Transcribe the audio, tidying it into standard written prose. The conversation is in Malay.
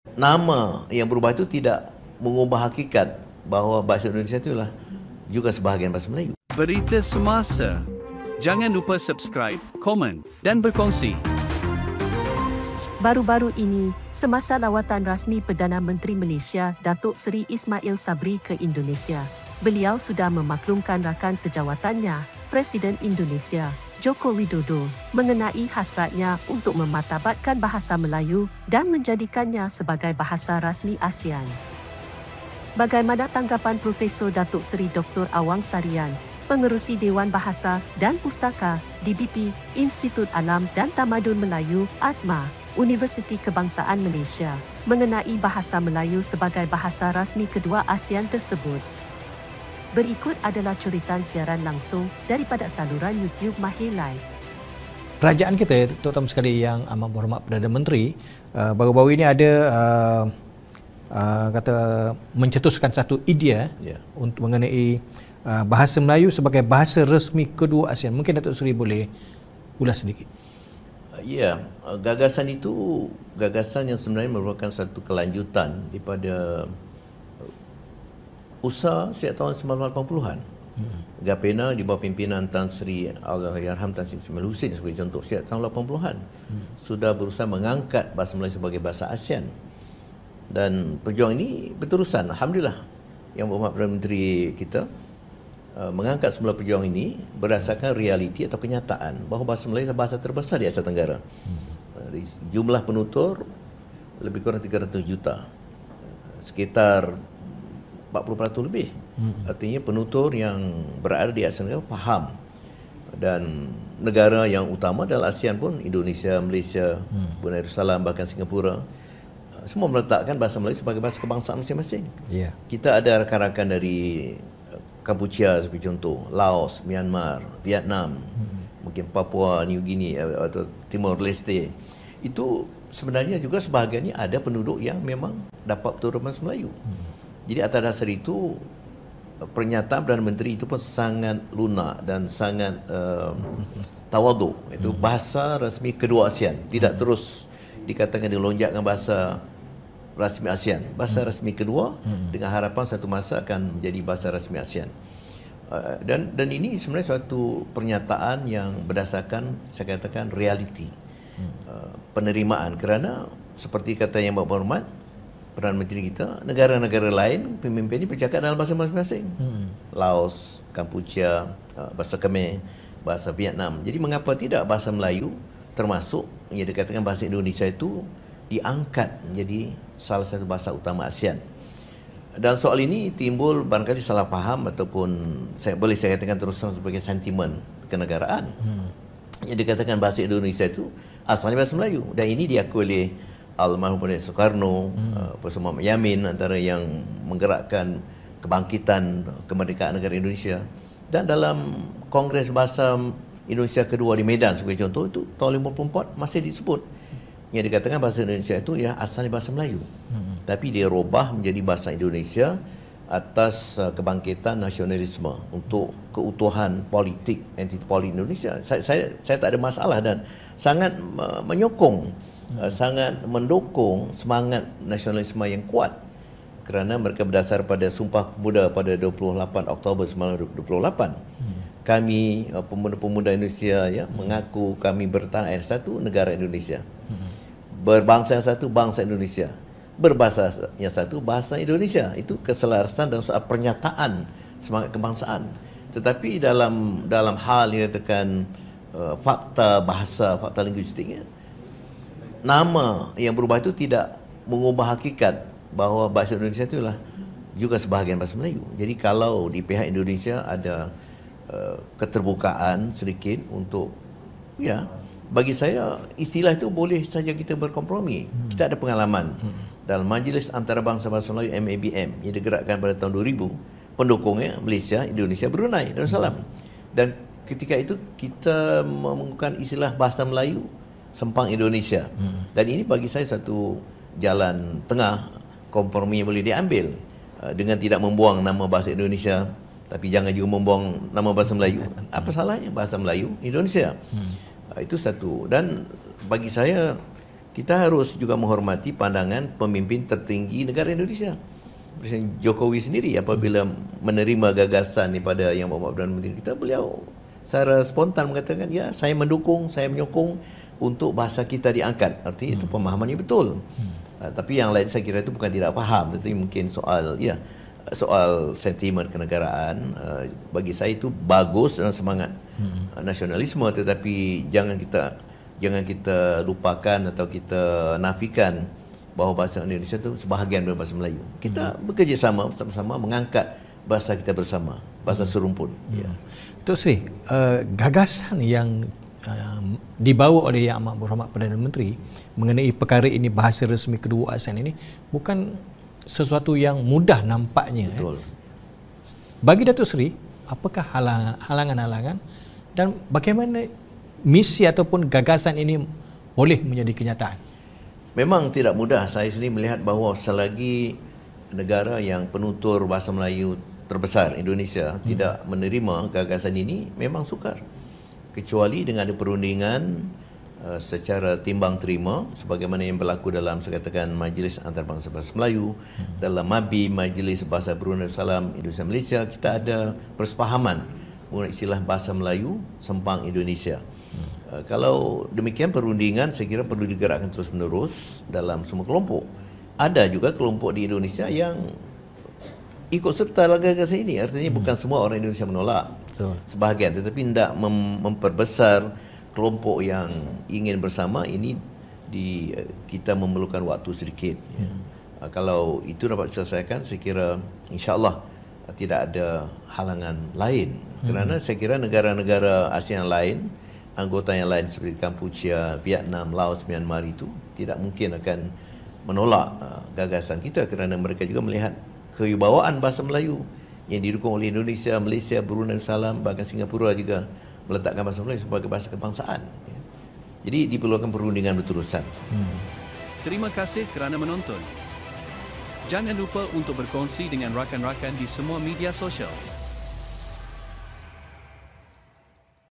Nama yang berubah itu tidak mengubah hakikat bahawa bahasa Indonesia itulah juga sebahagian bahasa Melayu. Berita Semasa. Jangan lupa subscribe, komen dan berkongsi. Baru-baru ini, semasa lawatan rasmi Perdana Menteri Malaysia Datuk Seri Ismail Sabri ke Indonesia, beliau sudah memaklumkan rakan sejawatannya, Presiden Indonesia, Joko Widodo, mengenai hasratnya untuk memartabatkan bahasa Melayu dan menjadikannya sebagai bahasa rasmi ASEAN. Bagaimana tanggapan Profesor Datuk Seri Dr. Awang Sarian, Pengerusi Dewan Bahasa dan Pustaka, DBP, Institut Alam dan Tamadun Melayu, ATMA, Universiti Kebangsaan Malaysia, mengenai bahasa Melayu sebagai bahasa rasmi kedua ASEAN tersebut? Berikut adalah curitan siaran langsung daripada saluran YouTube Mahir Live. Kerajaan kita, terutama sekali yang amat berhormat Perdana Menteri, baru-baru ini ada kata mencetuskan satu idea untuk mengenai bahasa Melayu sebagai bahasa resmi kedua ASEAN. Mungkin Datuk Seri boleh ulas sedikit. Ya, gagasan itu gagasan yang sebenarnya merupakan satu kelanjutan daripada usaha sejak tahun 1980-an. Gapena di bawah pimpinan Tan Sri Allahyarham Tan Sri Ismail Hussein sebagai contoh sejak tahun 80-an sudah berusaha mengangkat bahasa Melayu sebagai bahasa ASEAN. Dan perjuangan ini berterusan. Alhamdulillah Yang Berhormat Perdana Menteri kita mengangkat semula perjuangan ini berdasarkan realiti atau kenyataan bahawa bahasa Melayu adalah bahasa terbesar di Asia Tenggara. Jumlah penutur lebih kurang 300 juta. Sekitar 40% lebih. Artinya penutur yang berada di Asia Tenggara faham. Dan negara yang utama dalam ASEAN pun Indonesia, Malaysia, Brunei Darussalam, bahkan Singapura, semua meletakkan bahasa Melayu sebagai bahasa kebangsaan masing-masing. Kita ada rakan-rakan dari Kampuchea sebagai contoh, Laos, Myanmar, Vietnam, mungkin Papua New Guinea atau Timor Leste. Itu sebenarnya juga sebahagiannya ada penduduk yang memang dapat bertutur bahasa Melayu. Jadi atas dasar itu pernyataan Perdana Menteri itu pun sangat lunak dan sangat tawaduk. Itu bahasa rasmi kedua ASEAN, tidak terus dikatakan dilonjakkan bahasa rasmi ASEAN. Bahasa rasmi kedua dengan harapan satu masa akan menjadi bahasa rasmi ASEAN. Dan ini sebenarnya suatu pernyataan yang berdasarkan, saya katakan, realiti penerimaan. Kerana seperti kata Yang Berhormat Perdana Menteri kita, negara-negara lain pemimpin ini bercakap dalam bahasa masing-masing. Laos, Kampuchea, bahasa Khmer, bahasa Vietnam. Jadi mengapa tidak bahasa Melayu termasuk yang dikatakan bahasa Indonesia itu diangkat menjadi salah satu bahasa utama ASEAN. Dan soal ini timbul barangkali salah faham ataupun boleh saya katakan terus terang sebagai sentimen kenegaraan. Yang dikatakan bahasa Indonesia itu asalnya bahasa Melayu, dan ini diakui oleh almarhum Presiden Soekarno, Profesor Muhammad Yamin, antara yang menggerakkan kebangkitan kemerdekaan negara Indonesia. Dan dalam Kongres Bahasa Indonesia kedua di Medan sebagai contoh, itu tahun 54 masih disebut yang dikatakan bahasa Indonesia itu ya asalnya bahasa Melayu, tapi dia robah menjadi bahasa Indonesia atas kebangkitan nasionalisme untuk keutuhan politik entiti politik Indonesia. Saya tak ada masalah dan sangat menyokong, sangat mendukung semangat nasionalisme yang kuat, kerana mereka berdasar pada Sumpah Pemuda pada 28 Oktober 1928. Kami pemuda-pemuda Indonesia ya mengaku kami bertanah air satu, negara Indonesia. Berbangsa yang satu, bangsa Indonesia. Berbahasa yang satu, bahasa Indonesia. Itu keselarasan dan soal pernyataan semangat kebangsaan. Tetapi dalam hal yang dikatakan fakta bahasa, fakta linguistiknya, nama yang berubah itu tidak mengubah hakikat bahawa bahasa Indonesia itulah juga sebahagian bahasa Melayu. Jadi kalau di pihak Indonesia ada keterbukaan sedikit untuk bagi saya istilah itu boleh saja kita berkompromi. Kita ada pengalaman dalam Majlis Antarabangsa Bahasa Melayu MABM yang digerakkan pada tahun 2000, pendukungnya Malaysia, Indonesia, Brunei Darussalam. Dan ketika itu kita menggunakan istilah bahasa Melayu Sempang Indonesia. Dan ini bagi saya satu jalan tengah, kompromi yang boleh diambil dengan tidak membuang nama bahasa Indonesia, tapi jangan juga membuang nama bahasa Melayu. Apa salahnya bahasa Melayu Indonesia? Itu satu. Dan bagi saya kita harus juga menghormati pandangan pemimpin tertinggi negara Indonesia. Presiden Jokowi sendiri apabila menerima gagasan daripada yang Bapak Perdana Menteri kita, beliau secara spontan mengatakan, ya, saya mendukung, saya menyokong untuk bahasa kita diangkat. Artinya itu pemahamannya betul. Tapi yang lain saya kira itu bukan tidak faham, tetapi mungkin soal sentimen kenegaraan. Bagi saya itu bagus dalam semangat nasionalisme, tetapi jangan kita lupakan atau kita nafikan bahawa bahasa Indonesia itu sebahagian dari bahasa Melayu. Kita bekerjasama bersama-sama mengangkat bahasa kita bersama, bahasa serumpun. Ya. Tok Sri, gagasan yang dibawa oleh Yang Amat Berhormat Perdana Menteri mengenai perkara ini, bahasa resmi kedua ASEAN ini, bukan sesuatu yang mudah nampaknya. Betul. Bagi Datuk Seri, apakah halangan-halangan dan bagaimana misi ataupun gagasan ini boleh menjadi kenyataan? Memang tidak mudah. Saya sendiri melihat bahawa selagi negara yang penutur bahasa Melayu terbesar, Indonesia, tidak menerima gagasan ini, memang sukar. Kecuali dengan ada perundingan secara timbang terima, sebagaimana yang berlaku dalam, saya katakan, Majlis Antarabangsa Bahasa Melayu, dalam MABI, Majlis Bahasa Brunei Darussalam Indonesia Malaysia, kita ada persefahaman menggunakan istilah bahasa Melayu Sempang Indonesia. Kalau demikian, perundingan saya kira perlu digerakkan terus menerus dalam semua kelompok. Ada juga kelompok di Indonesia yang ikut serta dalam gagasan ini. Artinya bukan semua orang Indonesia menolak. Betul. Sebahagian, tetapi tidak memperbesar kelompok yang ingin bersama ini. Kita memerlukan waktu sedikit. Kalau itu dapat diselesaikan, saya kira insya-Allah tidak ada halangan lain. Kerana saya kira negara-negara ASEAN lain, anggota yang lain seperti Kampuchia, Vietnam, Laos, Myanmar itu tidak mungkin akan menolak gagasan kita, kerana mereka juga melihat kewibawaan bahasa Melayu yang didukung oleh Indonesia, Malaysia, Brunei Darussalam, bahkan Singapura juga meletakkan bahasa Melayu sebagai bahasa kebangsaan. Jadi diperlukan perundingan berterusan. Terima kasih kerana menonton. Jangan lupa untuk berkongsi dengan rakan-rakan di semua media sosial.